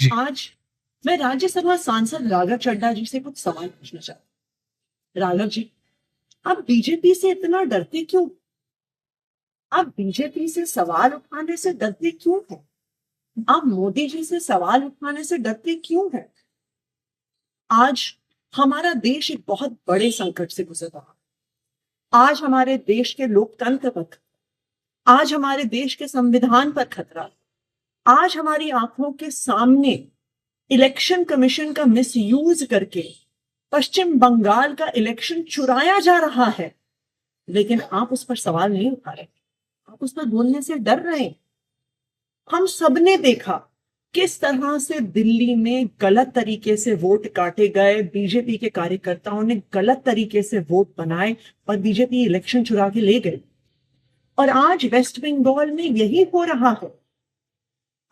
जी। आज मैं राज्यसभा सांसद राघव चड्ढा जी से कुछ सवाल पूछना चाहती हूँ। राघव जी, आप बीजेपी से इतना डरते क्यों? आप बीजेपी से सवाल उठाने से डरते क्यों हैं? आप मोदी जी से सवाल उठाने से डरते क्यों हैं? आज हमारा देश एक बहुत बड़े संकट से गुजर रहा है। आज हमारे देश के लोकतंत्र पर, आज हमारे देश के संविधान पर खतरा है। आज हमारी आंखों के सामने इलेक्शन कमीशन का मिसयूज करके पश्चिम बंगाल का इलेक्शन चुराया जा रहा है, लेकिन आप उस पर सवाल नहीं उठा रहे। आप उस पर बोलने से डर रहे हैं। हम सबने देखा किस तरह से दिल्ली में गलत तरीके से वोट काटे गए, बीजेपी के कार्यकर्ताओं ने गलत तरीके से वोट बनाए और बीजेपी इलेक्शन चुरा के ले गए। और आज वेस्ट बंगाल में यही हो रहा है।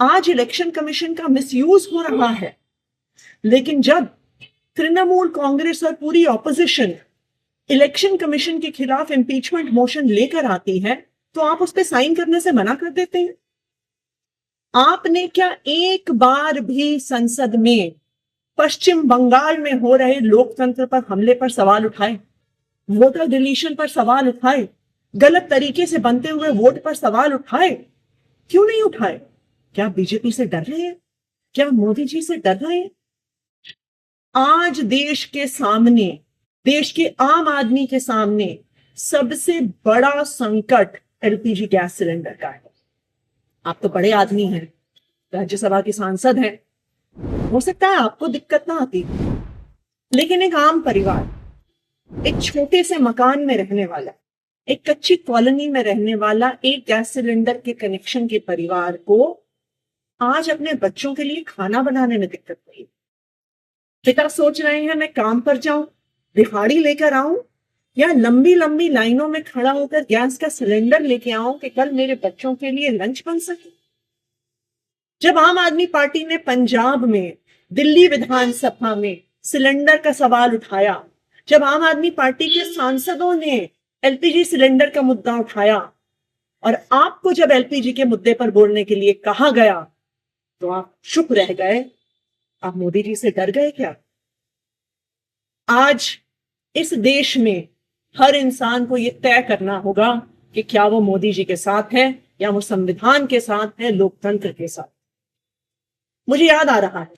आज इलेक्शन कमीशन का मिसयूज हो रहा है। लेकिन जब तृणमूल कांग्रेस और पूरी ऑपोजिशन इलेक्शन कमीशन के खिलाफ इंपीचमेंट मोशन लेकर आती है, तो आप उस पर साइन करने से मना कर देते हैं। आपने क्या एक बार भी संसद में पश्चिम बंगाल में हो रहे लोकतंत्र पर हमले पर सवाल उठाए, वोटर डिलीशन पर सवाल उठाए, गलत तरीके से बनते हुए वोट पर सवाल उठाए? क्यों नहीं उठाए? क्या बीजेपी से डर रहे हैं? क्या मोदी जी से डर रहे हैं? आज देश के सामने, देश के आम आदमी के सामने सबसे बड़ा संकट एलपीजी गैस सिलेंडर का है। आप तो बड़े आदमी हैं, राज्यसभा के सांसद हैं, हो सकता है आपको दिक्कत ना आती, लेकिन एक आम परिवार, एक छोटे से मकान में रहने वाला, एक कच्ची कॉलोनी में रहने वाला एक गैस सिलेंडर के कनेक्शन के परिवार को आज अपने बच्चों के लिए खाना बनाने में दिक्कत हुई। पिता सोच रहे हैं मैं काम पर जाऊं, दिहाड़ी लेकर आऊं, या लंबी लंबी लाइनों में खड़ा होकर गैस का सिलेंडर लेके आऊं कि कल मेरे बच्चों के लिए लंच बन सके। जब आम आदमी पार्टी ने पंजाब में, दिल्ली विधानसभा में सिलेंडर का सवाल उठाया, जब आम आदमी पार्टी के सांसदों ने एलपीजी सिलेंडर का मुद्दा उठाया, और आपको जब एलपीजी के मुद्दे पर बोलने के लिए कहा गया, तो आप चुप रह गए। आप मोदी जी से डर गए क्या? आज इस देश में हर इंसान को यह तय करना होगा कि क्या वो मोदी जी के साथ है या वो संविधान के साथ है, लोकतंत्र के साथ। मुझे याद आ रहा है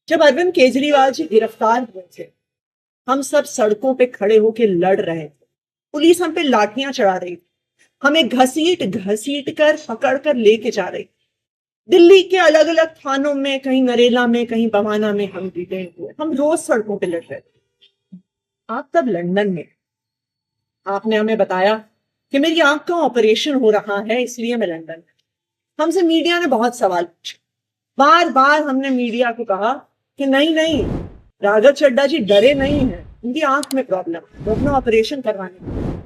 जब अरविंद केजरीवाल जी गिरफ्तार हुए थे, हम सब सड़कों पे खड़े होकर लड़ रहे थे, पुलिस हम पे लाठियां चढ़ा रही थी, हमें घसीट घसीट कर पकड़ कर लेके जा रही थी। दिल्ली के अलग अलग थानों में, कहीं नरेला में, कहीं बवाना में हम डिटेन हुए। हम रोज सड़कों पे लड़ रहे थे। आप तब लंदन में, आपने हमें बताया कि मेरी आंख का ऑपरेशन हो रहा है, इसलिए मैं लंदन में। हमसे मीडिया ने बहुत सवाल पूछे। बार बार हमने मीडिया को कहा कि नहीं नहीं, राघव चड्ढा जी डरे नहीं हैं, उनकी आंख में प्रॉब्लम, वो अपना ऑपरेशन करवाने।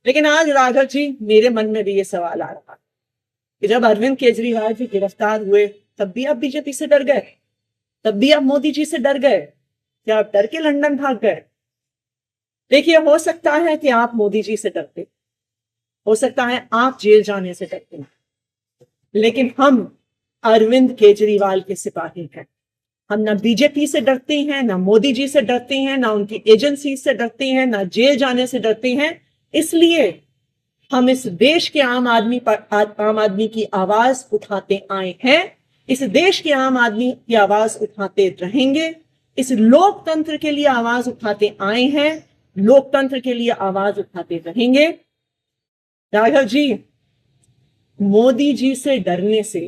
लेकिन आज राघव जी, मेरे मन में भी ये सवाल आ रहा कि जब अरविंद केजरीवाल जी गिरफ्तार हुए, तब भी आप बीजेपी से डर गए, तब भी आप मोदी जी से डर गए, क्या आप डर के लंदन भाग गए? देखिए, हो सकता है कि आप मोदी जी से डरते, हो सकता है आप जेल जाने से डरते, लेकिन हम अरविंद केजरीवाल के सिपाही हैं। हम ना बीजेपी से डरते हैं, ना मोदी जी से डरते हैं, ना उनकी एजेंसी से डरते हैं, ना जेल जाने से डरते हैं। इसलिए हम इस देश के आम आदमी की आवाज उठाते आए हैं, इस देश के आम आदमी की आवाज उठाते रहेंगे, इस लोकतंत्र के लिए आवाज उठाते आए हैं, लोकतंत्र के लिए आवाज उठाते रहेंगे। राघव जी, मोदी जी से डरने से,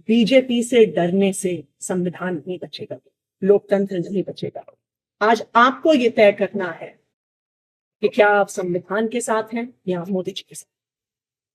बीजेपी से डरने से संविधान नहीं बचेगा, लोकतंत्र नहीं बचेगा। आज आपको यह तय करना है कि क्या आप संविधान के साथ हैं या मोदी जी के साथ।